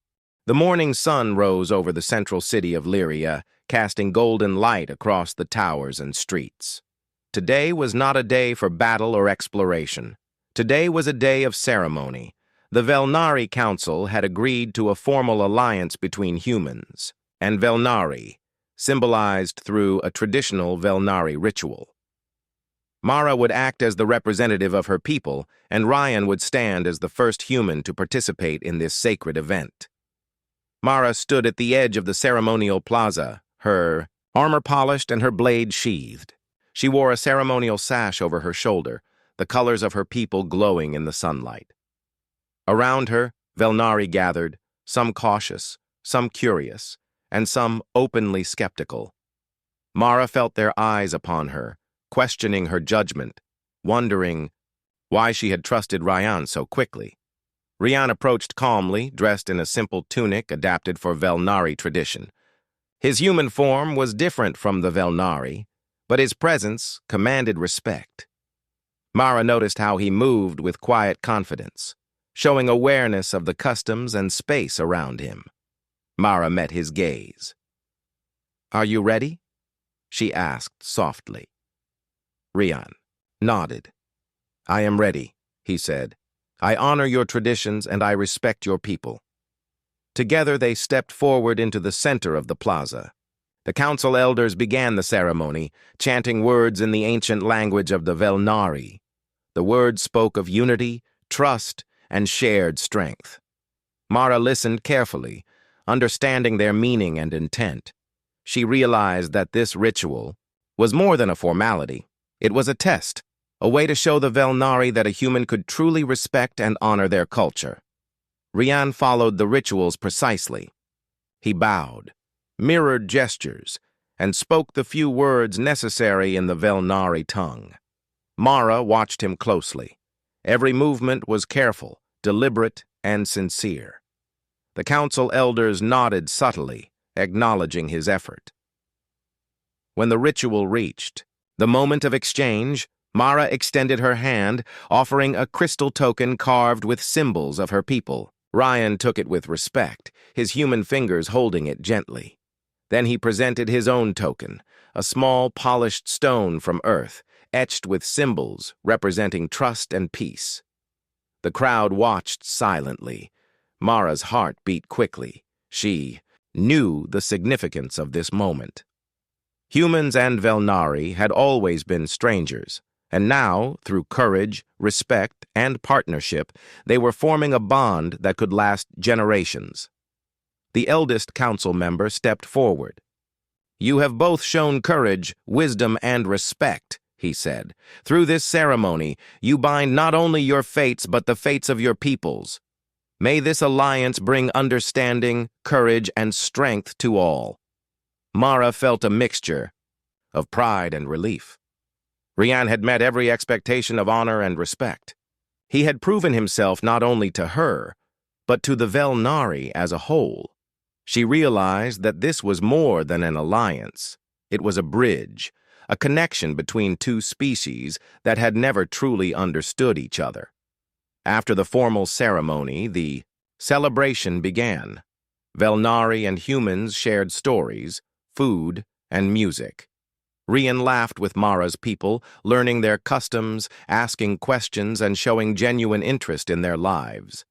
Speaker 1: The morning sun rose over the central city of Lyria, casting golden light across the towers and streets. Today was not a day for battle or exploration. Today was a day of ceremony. The Velnari Council had agreed to a formal alliance between humans and Velnari, symbolized through a traditional Velnari ritual. Mara would act as the representative of her people, and Ryan would stand as the first human to participate in this sacred event. Mara stood at the edge of the ceremonial plaza, her armor polished and her blade sheathed. She wore a ceremonial sash over her shoulder, the colors of her people glowing in the sunlight. Around her, Velnari gathered, some cautious, some curious, and some openly skeptical. Mara felt their eyes upon her, questioning her judgment, wondering why she had trusted Ryan so quickly. Ryan approached calmly, dressed in a simple tunic adapted for Velnari tradition. His human form was different from the Velnari, but his presence commanded respect. Mara noticed how he moved with quiet confidence, showing awareness of the customs and space around him. Mara met his gaze. "Are you ready?" she asked softly. Ryan nodded. "I am ready," he said. "I honor your traditions and I respect your people." Together they stepped forward into the center of the plaza. The council elders began the ceremony, chanting words in the ancient language of the Velnari. The words spoke of unity, trust, and shared strength. Mara listened carefully, understanding their meaning and intent. She realized that this ritual was more than a formality. It was a test, a way to show the Velnari that a human could truly respect and honor their culture. Ryan followed the rituals precisely. He bowed, mirrored gestures, and spoke the few words necessary in the Velnari tongue. Mara watched him closely. Every movement was careful, deliberate, and sincere. The council elders nodded subtly, acknowledging his effort. When the ritual reached the moment of exchange, Mara extended her hand, offering a crystal token carved with symbols of her people. Ryan took it with respect, his human fingers holding it gently. Then he presented his own token, a small polished stone from Earth, etched with symbols representing trust and peace. The crowd watched silently. Mara's heart beat quickly. She knew the significance of this moment. Humans and Velnari had always been strangers, and now, through courage, respect, and partnership, they were forming a bond that could last generations. The eldest council member stepped forward. "You have both shown courage, wisdom, and respect," he said. "Through this ceremony, you bind not only your fates but the fates of your peoples. May this alliance bring understanding, courage, and strength to all." Mara felt a mixture of pride and relief. Ryan had met every expectation of honor and respect. He had proven himself not only to her, but to the Velnari as a whole. She realized that this was more than an alliance. It was a bridge, a connection between two species that had never truly understood each other. After the formal ceremony, the celebration began. Velnari and humans shared stories, food, and music. Ryan laughed with Mara's people, learning their customs, asking questions, and showing genuine interest in their lives.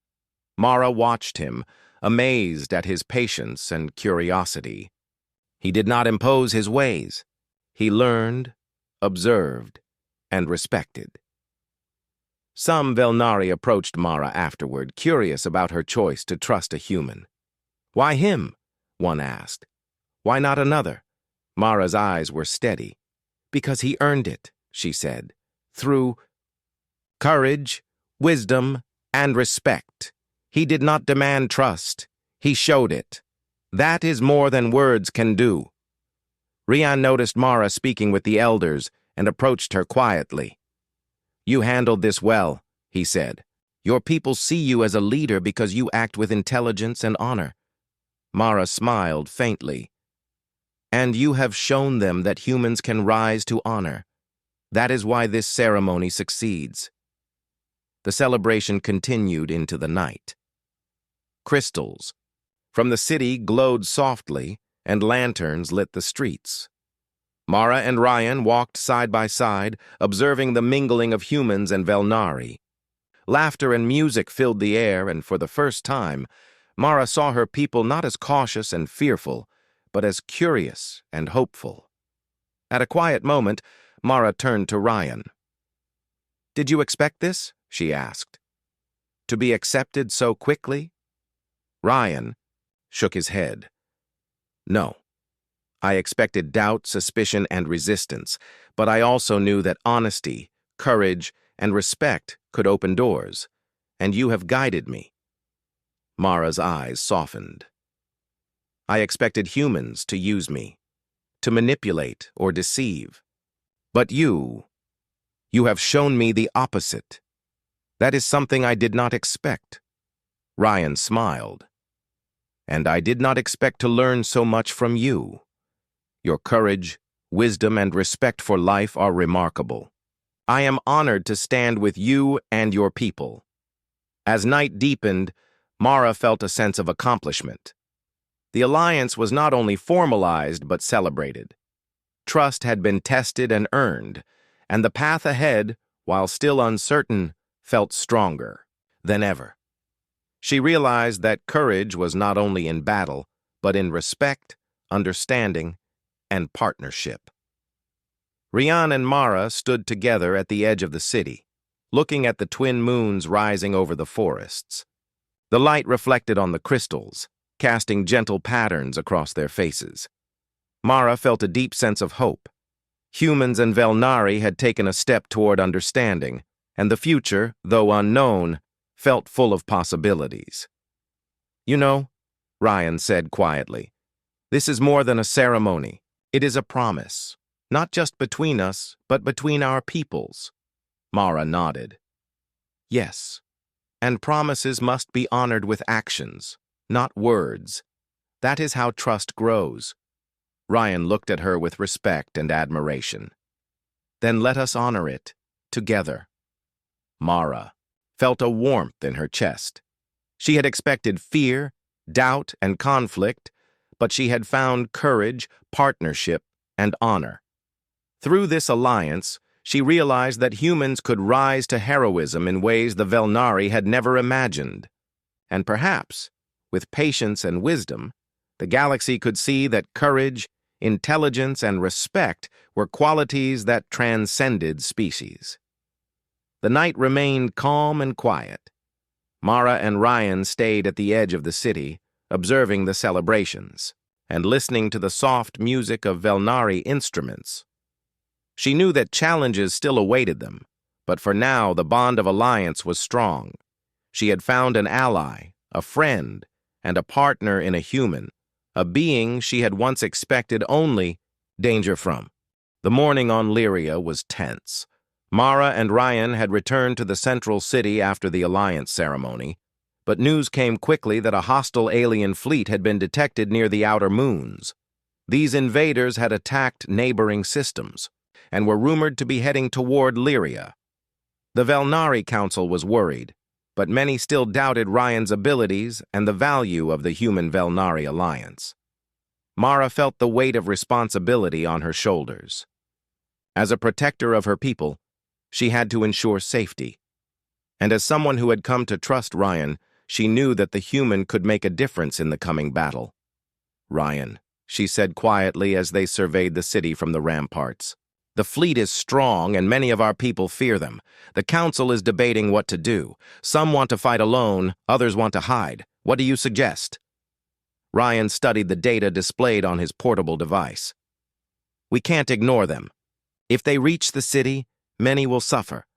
Speaker 1: Mara watched him, amazed at his patience and curiosity. He did not impose his ways. He learned, observed, and respected. Some Velnari approached Mara afterward, curious about her choice to trust a human. "Why him?" one asked. "Why not another?" Mara's eyes were steady. "Because he earned it," she said, "through courage, wisdom, and respect. He did not demand trust. He showed it. That is more than words can do." Ryan noticed Mara speaking with the elders and approached her quietly. "You handled this well," he said. Your people see you as a leader because you act with intelligence and honor. Mara smiled faintly. And you have shown them that humans can rise to honor. That is why this ceremony succeeds. The celebration continued into the night. Crystals from the city glowed softly, and lanterns lit the streets. Mara and Ryan walked side by side, observing the mingling of humans and Velnari. Laughter and music filled the air, and for the first time, Mara saw her people not as cautious and fearful, but as curious and hopeful. At a quiet moment, Mara turned to Ryan. "Did you expect this?" she asked. "To be accepted so quickly?" Ryan shook his head. "No. I expected doubt, suspicion, and resistance, but I also knew that honesty, courage, and respect could open doors, and you have guided me." Mara's eyes softened. "I expected humans to use me, to manipulate or deceive. But you have shown me the opposite. That is something I did not expect." Ryan smiled. "And I did not expect to learn so much from you. Your courage, wisdom, and respect for life are remarkable. I am honored to stand with you and your people." As night deepened, Mara felt a sense of accomplishment. The alliance was not only formalized but celebrated. Trust had been tested and earned, and the path ahead, while still uncertain, felt stronger than ever. She realized that courage was not only in battle, but in respect, understanding, and partnership. Ryan and Mara stood together at the edge of the city, looking at the twin moons rising over the forests. The light reflected on the crystals, casting gentle patterns across their faces. Mara felt a deep sense of hope. Humans and Velnari had taken a step toward understanding, and the future, though unknown, felt full of possibilities. "You know," Ryan said quietly, "this is more than a ceremony. It is a promise, not just between us, but between our peoples." Mara nodded. "Yes, and promises must be honored with actions, not words. That is how trust grows." Ryan looked at her with respect and admiration. "Then let us honor it, together." Mara felt a warmth in her chest. She had expected fear, doubt, and conflict, but she had found courage, partnership, and honor. Through this alliance, she realized that humans could rise to heroism in ways the Velnari had never imagined. And perhaps, with patience and wisdom, the galaxy could see that courage, intelligence, and respect were qualities that transcended species. The night remained calm and quiet. Mara and Ryan stayed at the edge of the city, observing the celebrations, and listening to the soft music of Velnari instruments. She knew that challenges still awaited them, but for now the bond of alliance was strong. She had found an ally, a friend, and a partner in a human, a being she had once expected only danger from. The morning on Lyria was tense. Mara and Ryan had returned to the central city after the alliance ceremony, but news came quickly that a hostile alien fleet had been detected near the outer moons. These invaders had attacked neighboring systems, and were rumored to be heading toward Lyria. The Velnari Council was worried, but many still doubted Ryan's abilities and the value of the human-Velnari alliance. Mara felt the weight of responsibility on her shoulders. As a protector of her people, she had to ensure safety. And as someone who had come to trust Ryan, she knew that the human could make a difference in the coming battle. "Ryan," she said quietly as they surveyed the city from the ramparts, "the fleet is strong and many of our people fear them. The council is debating what to do. Some want to fight alone, others want to hide. What do you suggest?" Ryan studied the data displayed on his portable device. "We can't ignore them. If they reach the city, many will suffer.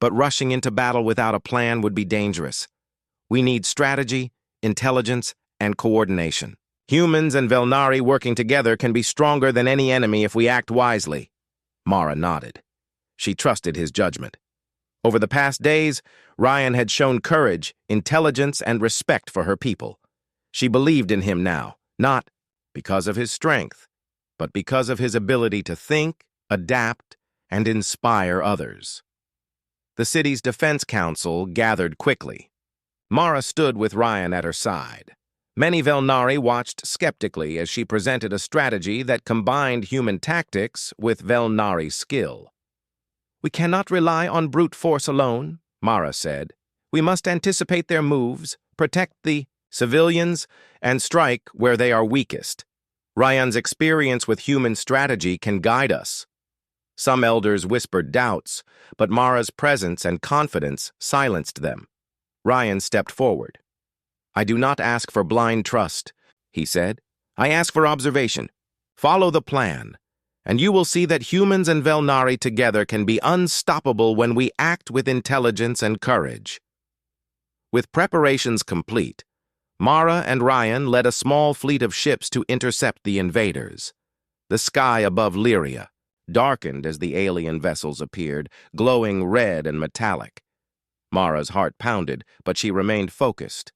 Speaker 1: But rushing into battle without a plan would be dangerous. We need strategy, intelligence, and coordination. Humans and Velnari working together can be stronger than any enemy if we act wisely." Mara nodded. She trusted his judgment. Over the past days, Ryan had shown courage, intelligence, and respect for her people. She believed in him now, not because of his strength, but because of his ability to think, adapt, and inspire others. The city's defense council gathered quickly. Mara stood with Ryan at her side. Many Velnari watched skeptically as she presented a strategy that combined human tactics with Velnari skill. "We cannot rely on brute force alone," Mara said. "We must anticipate their moves, protect the civilians, and strike where they are weakest. Ryan's experience with human strategy can guide us." Some elders whispered doubts, but Mara's presence and confidence silenced them. Ryan stepped forward. "I do not ask for blind trust," he said. "I ask for observation. Follow the plan, and you will see that humans and Velnari together can be unstoppable when we act with intelligence and courage." With preparations complete, Mara and Ryan led a small fleet of ships to intercept the invaders. The sky above Lyria darkened as the alien vessels appeared, glowing red and metallic. Mara's heart pounded, but she remained focused.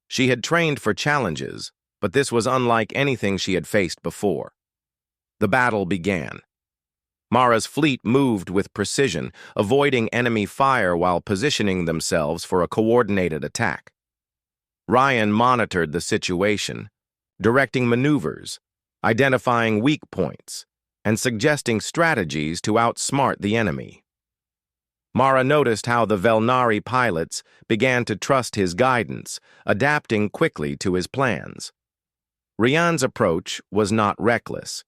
Speaker 1: She had trained for challenges, but this was unlike anything she had faced before. The battle began. Mara's fleet moved with precision, avoiding enemy fire while positioning themselves for a coordinated attack. Ryan monitored the situation, directing maneuvers, identifying weak points, and suggesting strategies to outsmart the enemy. Mara noticed how the Velnari pilots began to trust his guidance, adapting quickly to his plans. Ryan's approach was not reckless.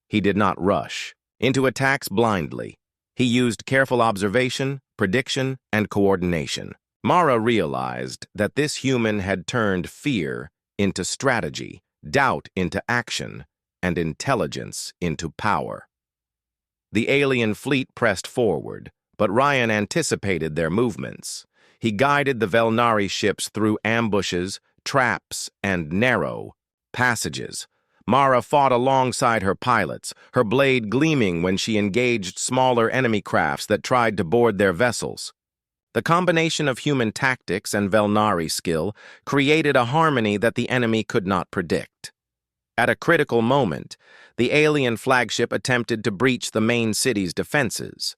Speaker 1: He did not rush into attacks blindly. He used careful observation, prediction, and coordination. Mara realized that this human had turned fear into strategy, doubt into action, and intelligence into power. The alien fleet pressed forward, but Ryan anticipated their movements. He guided the Velnari ships through ambushes, traps, and narrow passages. Mara fought alongside her pilots, her blade gleaming when she engaged smaller enemy crafts that tried to board their vessels. The combination of human tactics and Velnari skill created a harmony that the enemy could not predict. At a critical moment, the alien flagship attempted to breach the main city's defenses.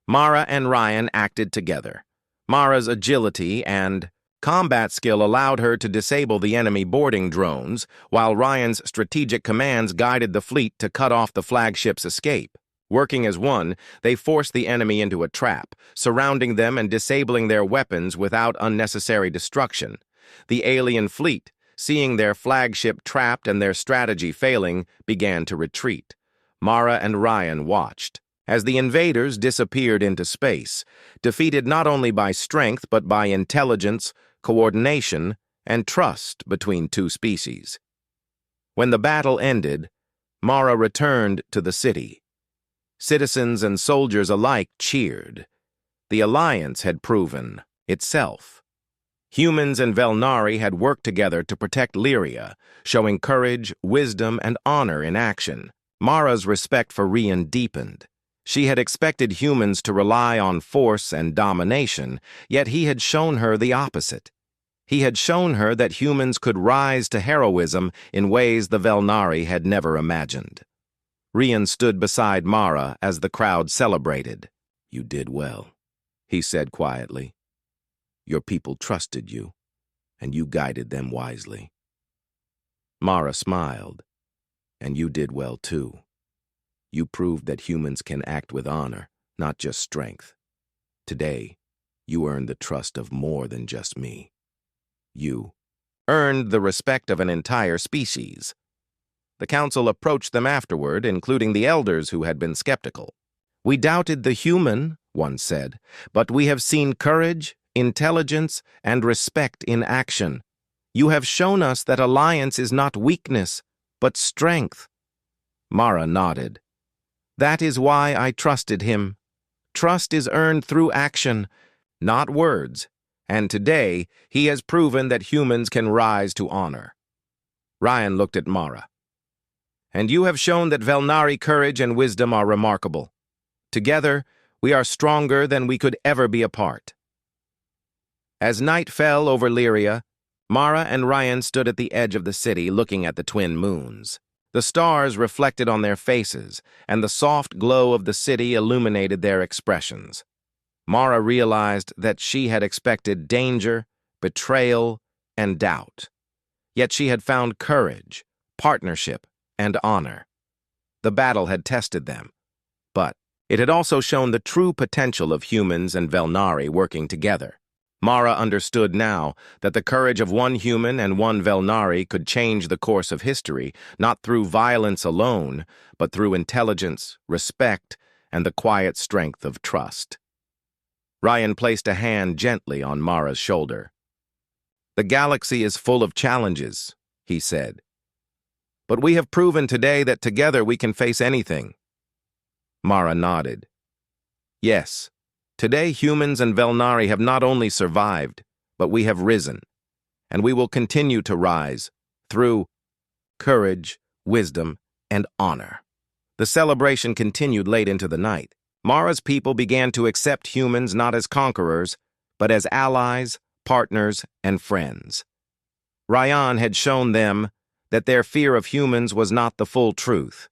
Speaker 1: Mara and Ryan acted together. Mara's agility and combat skill allowed her to disable the enemy boarding drones, while Ryan's strategic commands guided the fleet to cut off the flagship's escape. Working as one, they forced the enemy into a trap, surrounding them and disabling their weapons without unnecessary destruction. The alien fleet, seeing their flagship trapped and their strategy failing, began to retreat. Mara and Ryan watched as the invaders disappeared into space, defeated not only by strength but by intelligence, coordination, and trust between two species. When the battle ended, Mara returned to the city. Citizens and soldiers alike cheered. The alliance had proven itself. Humans and Velnari had worked together to protect Lyria, showing courage, wisdom, and honor in action. Mara's respect for Ryan deepened. She had expected humans to rely on force and domination, yet he had shown her the opposite. He had shown her that humans could rise to heroism in ways the Velnari had never imagined. Ryan stood beside Mara as the crowd celebrated. "You did well," he said quietly. "Your people trusted you, and you guided them wisely." Mara smiled. "And you did well too. You proved that humans can act with honor, not just strength. Today, you earned the trust of more than just me. You earned the respect of an entire species." The council approached them afterward, including the elders who had been skeptical. "We doubted the human," one said, "but we have seen courage, intelligence, and respect in action. You have shown us that alliance is not weakness, but strength." Mara nodded. "That is why I trusted him. Trust is earned through action, not words, and today he has proven that humans can rise to honor." Ryan looked at Mara. "And you have shown that Velnari courage and wisdom are remarkable. Together, We are stronger than we could ever be apart." As night fell over Lyria, Mara and Ryan stood at the edge of the city looking at the twin moons. The stars reflected on their faces, and the soft glow of the city illuminated their expressions. Mara realized that she had expected danger, betrayal, and doubt. Yet she had found courage, partnership, and honor. The battle had tested them, but it had also shown the true potential of humans and Velnari working together. Mara understood now that the courage of one human and one Velnari could change the course of history, not through violence alone, but through intelligence, respect, and the quiet strength of trust. Ryan placed a hand gently on Mara's shoulder. "The galaxy is full of challenges," he said. "But we have proven today that together we can face anything." Mara nodded. "Yes. Today, humans and Velnari have not only survived, but we have risen, and we will continue to rise through courage, wisdom, and honor." The celebration continued late into the night. Mara's people began to accept humans not as conquerors, but as allies, partners, and friends. Ryan had shown them that their fear of humans was not the full truth.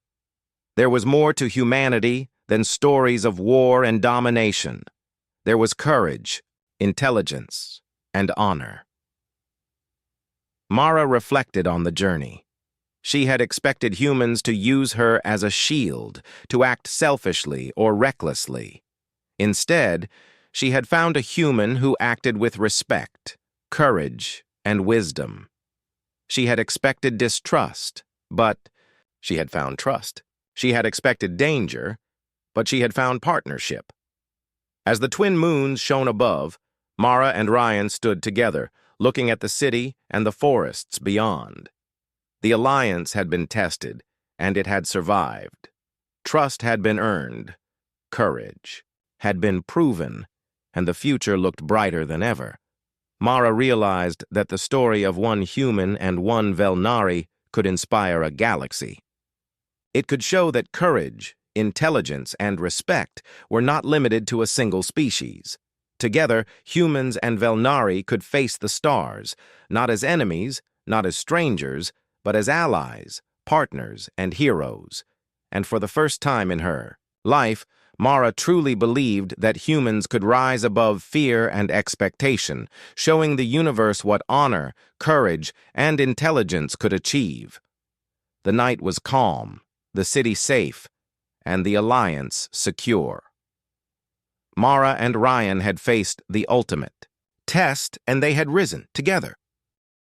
Speaker 1: There was more to humanity than stories of war and domination. There was courage, intelligence, and honor. Mara reflected on the journey. She had expected humans to use her as a shield, to act selfishly or recklessly. Instead, she had found a human who acted with respect, courage, and wisdom. She had expected distrust, but she had found trust. She had expected danger, but she had found partnership. As the twin moons shone above, Mara and Ryan stood together, looking at the city and the forests beyond. The alliance had been tested, and it had survived. Trust had been earned. Courage had been proven, and the future looked brighter than ever. Mara realized that the story of one human and one Velnari could inspire a galaxy. It could show that courage, intelligence, and respect were not limited to a single species. Together, humans and Velnari could face the stars, not as enemies, not as strangers, but as allies, partners, and heroes. And for the first time in her life, Mara truly believed that humans could rise above fear and expectation, showing the universe what honor, courage, and intelligence could achieve. The night was calm, the city safe, and the alliance secure. Mara and Ryan had faced the ultimate test, and they had risen together.